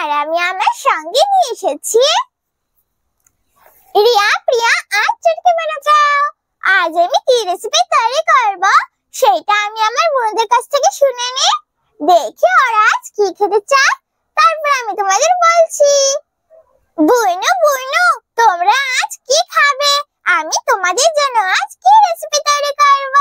আর আমি আমার সঙ্গে নিয়ে এসেছি রিয়া, প্রিয়া আর চুটকি বানাচাও। আজ আমি কি রেসিপি তৈরি করব সেটা আমি আমার বন্ধুদের কাছ থেকে শুনে নি, দেখি ওরা আজ কি খেতে চায়, তারপর আমি তোমাদের বলছি। বুনু বুনু, তোমরা আজ কি খাবে? আমি তোমাদের জন্য আজ কি রেসিপি তৈরি করব।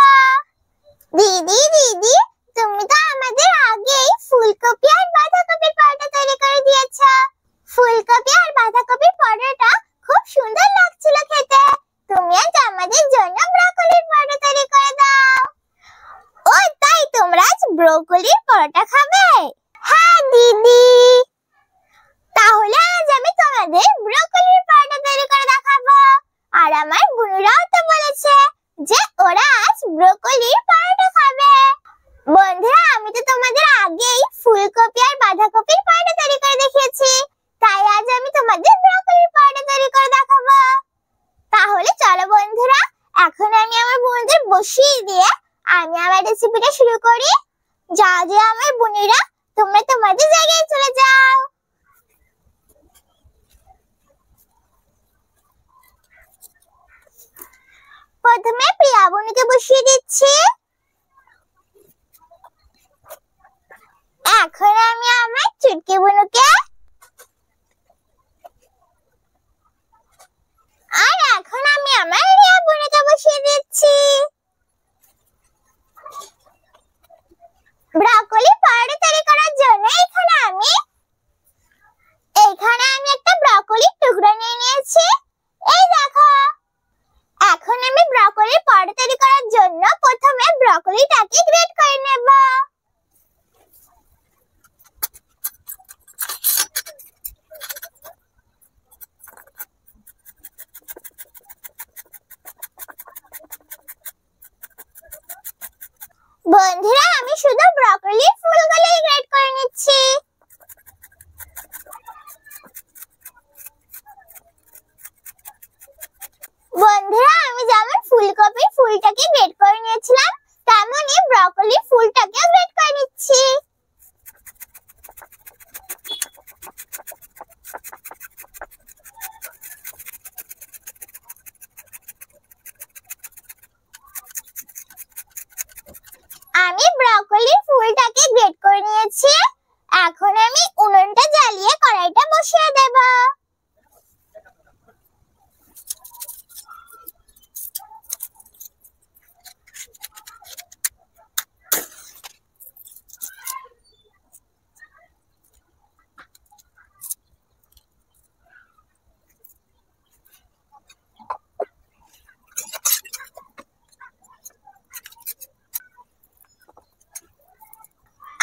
দিদি দিদি, তুমি তো আমাদের আগেই ফুলকপি আর বাঁধাকপির পরোটা তৈরি করে দিয়েছো। ফুলকপি আর বাঁধাকপির পরোটা খুব সুন্দর লাগছিল খেতে। তুমি আজ আমাদের জন্য ব্রকলির পরোটা তৈরি করে দাও। ও তাই, তোমরা আজ ব্রকলির পরোটা খাবে? হ্যাঁ দিদি। তাহলে আজ আমি তোমাদের ব্রকলির পরোটা তৈরি করে দেখাবো। আর আমার বোনেরাও তো বলেছে যে ওরা আজ ব্রকলির পরোটা খাবে। বন্ধুরা, আমি তো তোমাদের আগেই ফুলকপি আর বাঁধাকপির পরোটা তৈরি করে দেখিয়েছি, তাই আজ আমি তোমাদের ব্রকলির পরোটা তৈরি করে দেখাবো। তাহলে চলো বন্ধুরা, এখন আমি আমার বোনদের বসিয়ে দিয়ে আমি আমার রেসিপিটা শুরু করি। যা যা আমার বোনেরা, তোমরা তোমাদের জায়গায় চলে যাও। প্রথমে প্রিয়া বোনকে বসিয়ে দিচ্ছি। এখন আমি আমার চুটকি বোনকে, আর এখন আমি আমার রিয়া বোনকে বসিয়ে দিচ্ছি। ব্রকলি পরোটা তৈরি করার জন্য এখানে আমি একটা ব্রকলির টুকরো নিয়ে নিয়েছি। এই দেখো, এখন আমি ব্রকলির পরোটা তৈরি করার জন্য প্রথমে ব্রকলিটাকে গ্রেট করে নেব। বন্ধুরা, আমি শুধু ব্রকলির ফুলগুলোই গ্রেট করে নিচ্ছি। বন্ধুরা, আমি যেমন ফুলকপির ফুলটাকে গ্রেট করে নিয়েছিলাম, তেমনই ব্রকলির ফুলটাকে গ্রেট করে নিচ্ছি। আমি ব্রকলির ফুলটাকে গ্রেট করে নিয়েছি। এখন আমি উনুনটা জ্বালিয়ে কড়াইটা বসিয়ে দেব।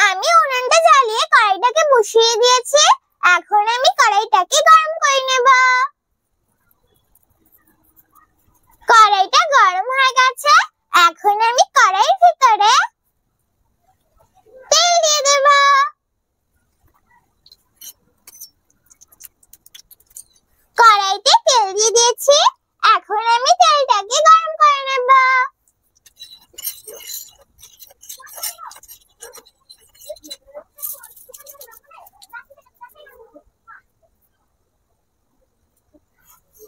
আমি উনুনটা জ্বালিয়ে কড়াইটাকে বসিয়ে দিয়েছি। এখন আমি কড়াইটাকে গরম করে নেব। কড়াইটা গরম হয়ে গেছে। এখন আমি কড়াইয়ের ভিতরে তেল দিয়ে দেব। কড়াইতে তেল দিয়ে দিয়েছি। এখন আমি তেলটাকে গরম করে নেব।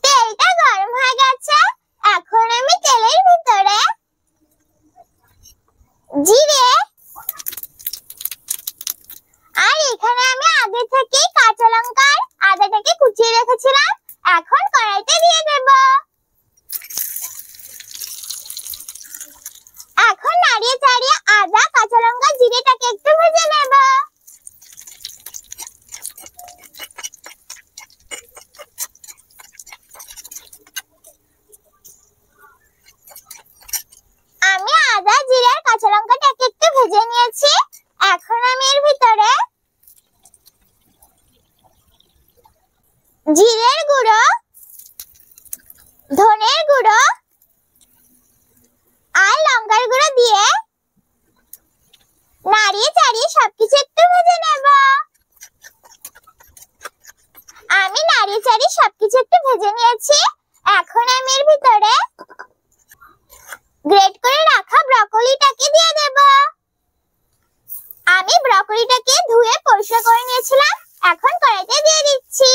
তেলটা গরম হয়ে গেছে। এখন আমি তেলের ভিতরে জিরে, আর এখানে আমি আগে থেকে কাঁচা লঙ্কা আর আদাটাকে কুচিয়ে রেখেছিলাম, এখন কড়াইতে দিয়ে দেব। এখন নাড়িয়ে চাড়িয়ে আদা, কাঁচা লঙ্কা, জিরেটাকে একটু ভেজে নেব। আমি আদা, জিরে আর কাঁচা লঙ্কাটাকে একটু ভেজে নিয়েছি। এখন আমি এর ভিতরে জিরের গুঁড়ো, ধনের গুঁড়ো আর লঙ্কার গুঁড়ো দিয়ে নাড়িয়ে চাড়িয়ে সবকিছু একটু ভেজে নেব। আমি নাড়িয়ে চাড়িয়ে সবকিছু একটু ভেজে নিয়েছি। এখন আমি এর ভিতরে গ্রেট করে রাখা ব্রকলিটাকে দিয়ে দেব। আমি ব্রকলিটাকে ধুয়ে পরিষ্কার করে নিয়েছিলাম, এখন কড়াইতে দিয়ে দিচ্ছি।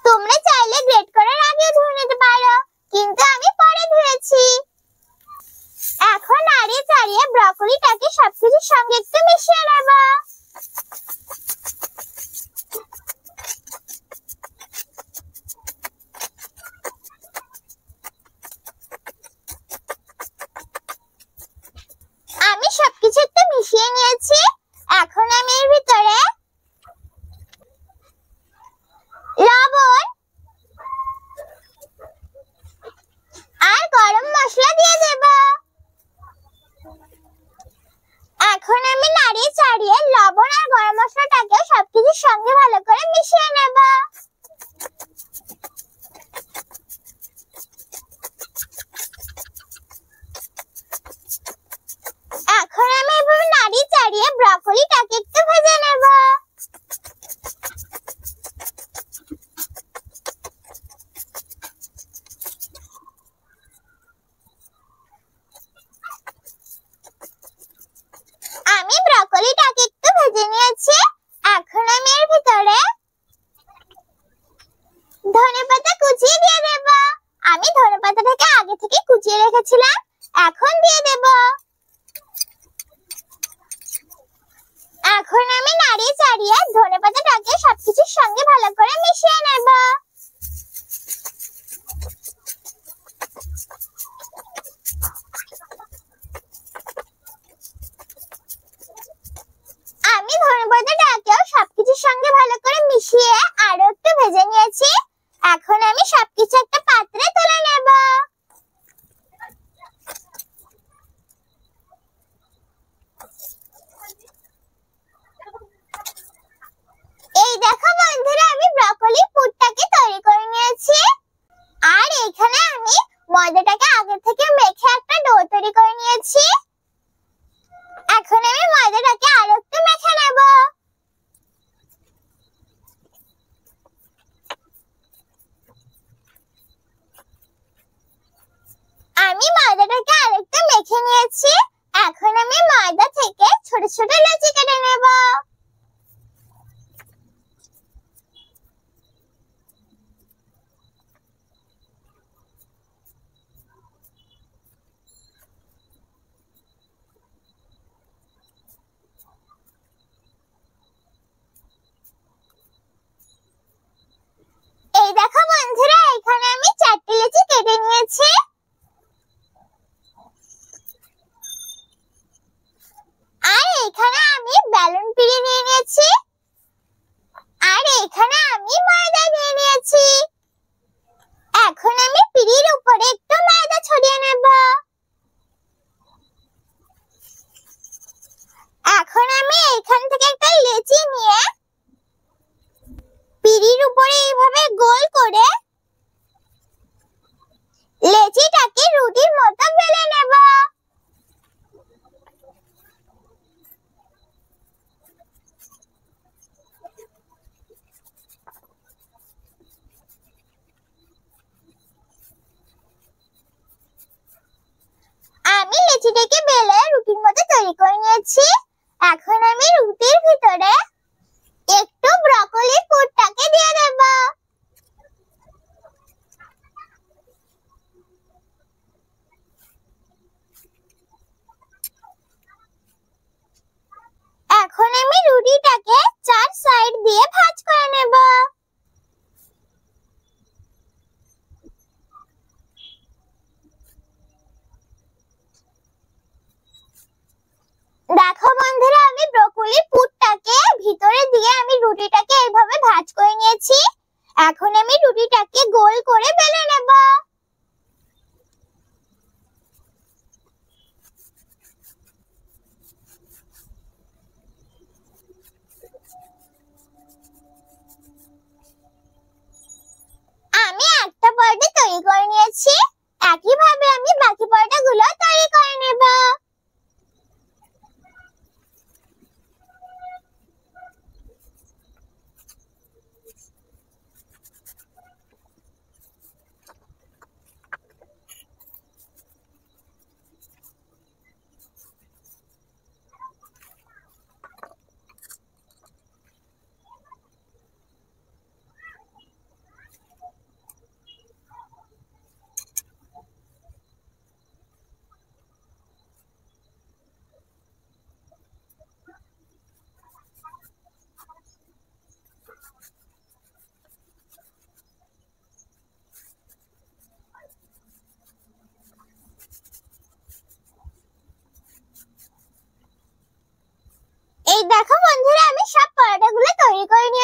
তোমরা চাইলে গ্রেট করার আগেও ধুয়ে নিতে পারো, কিন্তু আমি পরে ধুয়েছি। এখন নাড়িয়ে চাড়িয়ে ব্রকলিটাকে সবকিছুর সঙ্গে একটু মিশিয়ে নেব। আমি সবকিছু একটু মিশিয়ে নিয়েছি। এখন আমি এর ভিতরে লবণ আর গরম মশলা দিয়ে দেব। এখন আমি নাড়িয়ে চাড়িয়ে লবণ আর গরম মশলাটাকে সবকিছুর সঙ্গে ভালো করে মিশিয়ে নেব। এখন আমি এভাবে নাড়িয়ে চাড়িয়ে ব্রকলিটাকে একটু ভেজে নেব। আমি ব্রকলিটাকে একটু ভেজে নিয়েছি। এখন আমি এর ভিতরে ধনেপাতা কুচিয়ে দিয়ে দেব। আমি ধনেপাতাটাকে আগে থেকে কুচিয়ে রেখেছিলাম, এখন দিয়ে দেব। এখন আমি নাড়িয়ে চাড়িয়ে ধনেপাতাটাকে সবকিছুর সঙ্গে ভালো করে মিশিয়ে নেব। আমি ধনেপাতাটাকেও সবকিছুর সঙ্গে ভালো করে মিশিয়ে আরো একটু ভেজে নিয়েছি। এখন আমি সবকিছু একটা পাত্রে তুলে নেব। এই দেখো বন্ধুরা, আমি ব্রকলির পুরটাকে তৈরি করে নিয়েছি। আর এখানে আমি ময়দাটাকে আগে থেকে মেখে একটা ডো তৈরি করে নিয়েছি। এখন আমি ময়দাটাকে আরো একটু মেখে নেব। আমি ময়দাটাকে আরেকটু মেখে নিয়েছি। এখন আমি ময়দা থেকে ছোট ছোট লুচি কেটে নেব। এই দেখো বন্ধুরা, এখানে আমি 4টি লুচি কেটে নিয়েছি। আর এখানে আমি বেলুন পিড়ি নিয়ে নিয়েছি। আর এখানে আমি ময়দা নিয়ে নিয়েছি। এখন আমি পিড়ির উপরে একটু ময়দা ছড়িয়ে নেব। এখন আমি এখান থেকে একটা লেচি নিয়ে পিড়ির উপরে এইভাবে গোল করে লেচিটাকে রুটির মতো বেলে নেব। আমি লেচিটাকে বেলে রুটির মতো তৈরি করে নিয়েছি। এখন আমি রুটির ভিতরে একটু ব্রকলির পুরটাকে দিয়ে দেব। এখন আমি রুটিটাকে 4 সাইড দিয়ে ভাঁজ করে নেব। দেখো বন্ধুরা, আমি ব্রকলির পুরটাকে ভিতরে দিয়ে আমি রুটিটাকে এইভাবে ভাঁজ করে নিয়েছি। এখন আমি রুটিটাকে গোল করে বেলে নেব। আমি একটা পরোটা তৈরি করে নিয়েছি। একইভাবে আমি বাকি পরোটাগুলো তৈরি করে নেব।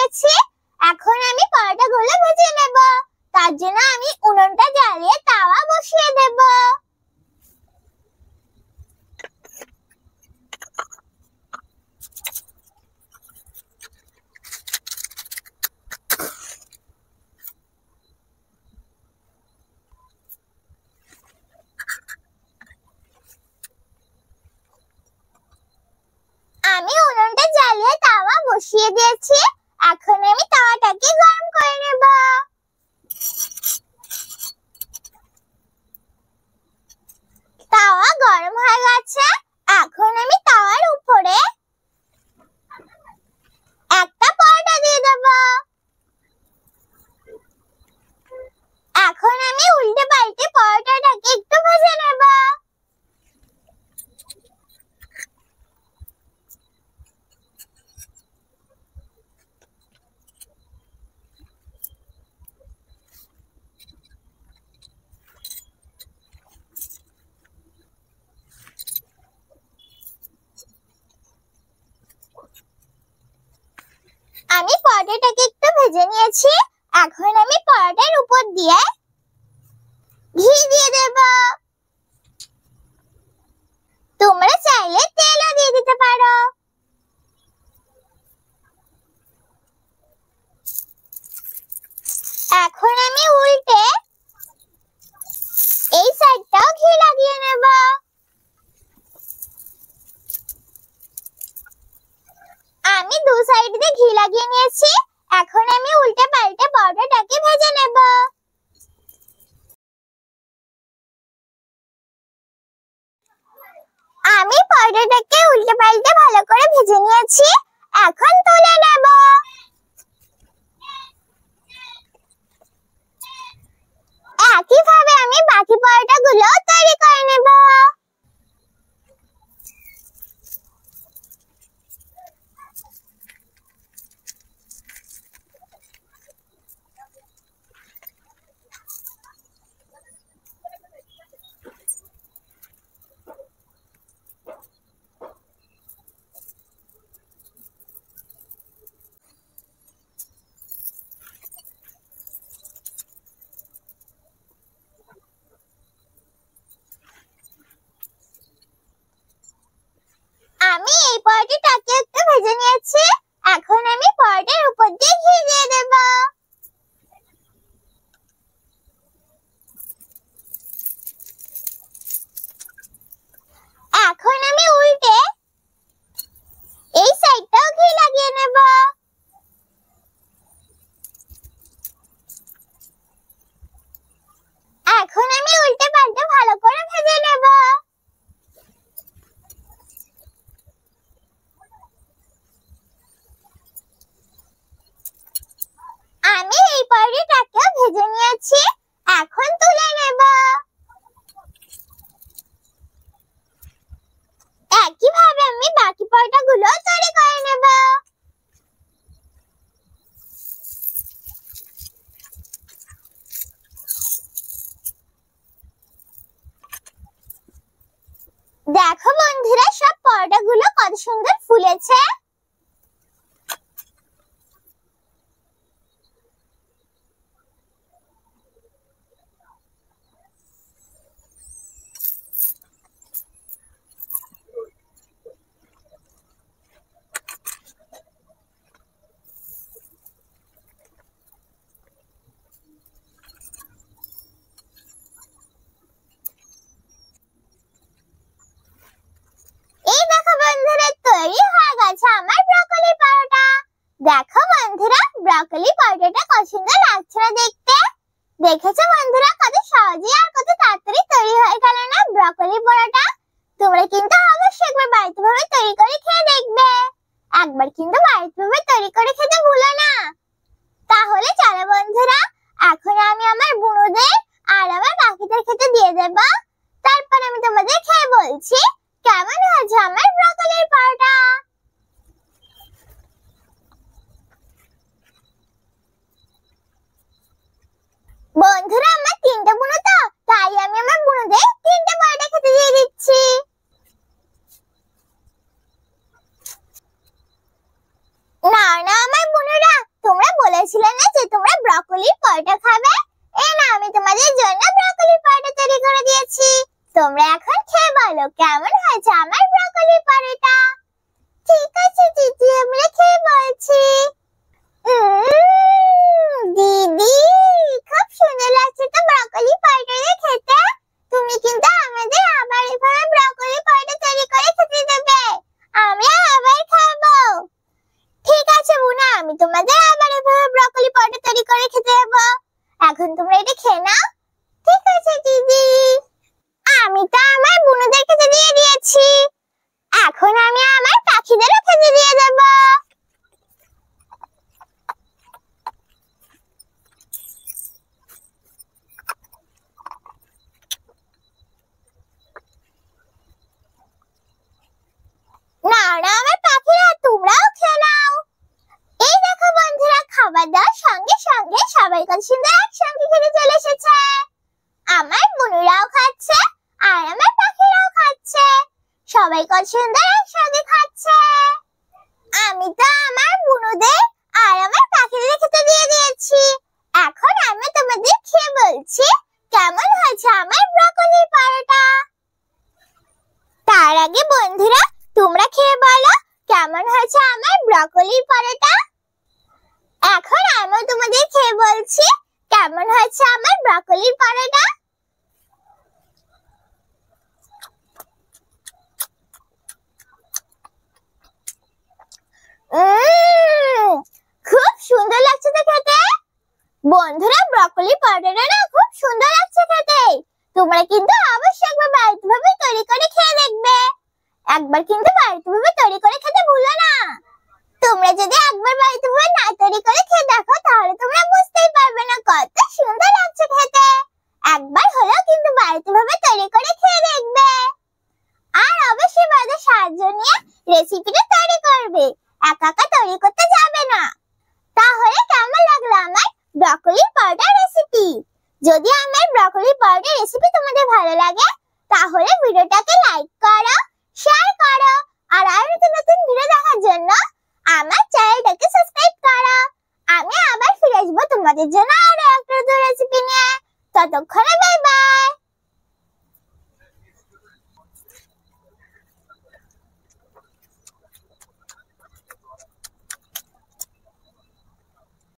নিয়েছি। এখন আমি পরোটাগুলো ভেজে নেব। তার জন্য আমি উনুনটা জ্বালিয়ে তাওয়া বসিয়ে দেব। আমি উনুনটা জ্বালিয়ে তাওয়া বসিয়ে দিয়েছি। এখন আমি তাওয়াটাকে গরম করে নেব। তাওয়া গরম হয়ে গেছে। এখন আমি তাওয়ার উপরে একটা পরোটা দিয়ে দেব। এখন আমি উল্টে পাল্টে পরোটাটাকে একটু ভেজে নেব। আমি পরোটাটাকে একটু ভেজে নিয়েছি। এখন আমি পরোটার উপর দিয়ে ঘি দিয়ে দেব। তোমরা চাইলে তেলও দিয়ে দিতে পারো। এখন আমি উল্টে এই সাইডটাও ঘি লাগিয়ে নেব। আমি দু সাইড দিয়ে ঘি লাগিয়ে নিয়েছি। এখন আমি উল্টে পাল্টে পরোটাটাকে ভেজে নেব। আমি পরোটাটাকে উল্টে পাল্টে ভালো করে ভেজে নিয়েছি। এখন তুলে নেব। একইভাবে আমি বাকি পরোটাগুলো তৈরি করে নেব। আমি এই পরোটাটাকে একটু ভেজে নিয়েছি। এখন আমি পরোটার উপর দিয়ে ঘি দিয়ে দেব। এখন আমি উল্টে এই সাইডটাও ঘি লাগিয়ে নেব। এখন আমি উল্টে পাল্টে ভালো করে ভেজে নেব। আমি এই পরোটাটাকে ভেজে নিয়েছি। এখন তুলে নেব। একইভাবে আমি বাকি পরোটাগুলো তৈরি করে নেব। দেখো বন্ধুরা, সব পরোটাগুলো কত সুন্দর ফুলেছে। এই দেখো বন্ধুরা, তৈরি হয়ে গেছে আমার ব্রকলি পরোটা। দেখো বন্ধুরা, ব্রকলি পরোটাটা কত সুন্দর লাগছে না দেখতে। দেখেছো বন্ধুরা, কত সহজে আর কত তাড়াতাড়ি তৈরি হয়ে গেল না ব্রকলি পরোটা। তোমরা কিন্তু অবশ্যই একবার বাড়িতে ভাবে তৈরি করে খেয়ে দেখবে। একবার কিন্তু বাড়িতে ভাবে তৈরি করে খেতে ভুলো না। তাহলে চলো বন্ধুরা, এখন আমি আমার বুনুদের আর আমার কাকিদের খেতে দিয়ে দেব। তারপর আমি তোমাদের খেয়ে বলছি কেমন হয়েছে আমার ব্রকলির পরোটা। বন্ধুরা, আমার তিনটে বুনু তো, তাই আমি আমার বুনুদের তিনটে পরোটা খেতে দিয়ে দিচ্ছি। না না পরোটা খাবে? এই না, আমি তোমাদের জন্য ব্রকলি পরোটা তৈরি করে দিয়েছি। তোমরা এখন খেয়ে বলো কেমন হয়েছে আমার ব্রকলি পরোটা। ঠিক আছে দিদি, আমরা খেয়ে বলছি। দিদি, খুব সুন্দর লাগছে তো ব্রকলি পরোটা খেতে। তুমি কিন্তু আমাদের আবার এভাবে ব্রকলি পরোটা তৈরি করে খেতে দেবে, আমরা আবার খাবো। ঠিক আছে বুনা, আমি তোমাদের আবার এভাবে ব্রকলি পরোটা তৈরি করে খেতে দেবো। এখন তোমরা এটা খেয়ে নাও। ঠিক আছে দিদি। আমি তো আমার বুনুদের খেতে দিয়ে দিয়েছি, এখন আমি আমার পাখিদেরও খেতে দিয়ে দেব। না না আমার পাখিরা, তোমরাও খেয়ে নাও। এই দেখো বন্ধুরা, খাবার দাওয়ার সঙ্গে সঙ্গে সবাই কত সুন্দর একসঙ্গে খেতে চলে এসেছে। আমার বুনুরাও খাচ্ছে আর আমার পাখিরাও খাচ্ছে, সবাই কত সুন্দর একসঙ্গে খাচ্ছে। আমি তো আমার বুনুদের আর আমার পাখিদের খেতে দিয়ে দিয়েছি, এখন আমি তোমাদের খেয়ে বলছি কেমন হয়েছে আমার ব্রকলি পরোটা। তার আগে বন্ধুরা, তোমরা খেয়ে বলো কেমন হয়েছে আমার ব্রকলি পরোটা। এখন আমি তোমাদের খেয়ে বলছি কেমন হয়েছে আমার ব্রকলি পরোটা। খুব সুন্দর লাগছে তো খেতে। বন্ধুরা, ব্রকলি পরোটাটা না খুব সুন্দর লাগছে খেতে। তোমরা কিন্তু অবশ্যই একবার বাড়িতে ভাবে তৈরি করে খেয়ে দেখবে। একবার কিন্তু বাড়িতে ভাবে তৈরি করে খেতে ভুলো না। তোমরা যদি একবার বাড়িতে ভাবে না তৈরি করে খেয়ে দেখো, তাহলে তোমরা বুঝতেই পারবে না কত সুন্দর লাগছে খেতে। একবার হলেও কিন্তু বাড়িতে ভাবে তৈরি করে খেয়ে দেখবে। আর অবশ্যই বাড়িতে সাহায্য নিয়ে রেসিপিটা তৈরি করবে, একা একা তৈরি করতে যাবে না। তাহলে কেমন লাগলো আমার ব্রকলি পরোটা রেসিপি? যদি আমার ব্রকলি পরোটা রেসিপি তোমাদের ভালো লাগে, তাহলে ভিডিওটাকে লাইক করো, শেয়ার করো, আর আরো নতুন নতুন ভিডিও দেখার জন্য আমার চ্যানেলটাকে সাবস্ক্রাইব করো। আমি আবার ফিরে আসবো তোমাদের জন্য আরো একটা রেসিপি নিয়ে। ততক্ষণে বাই বাই।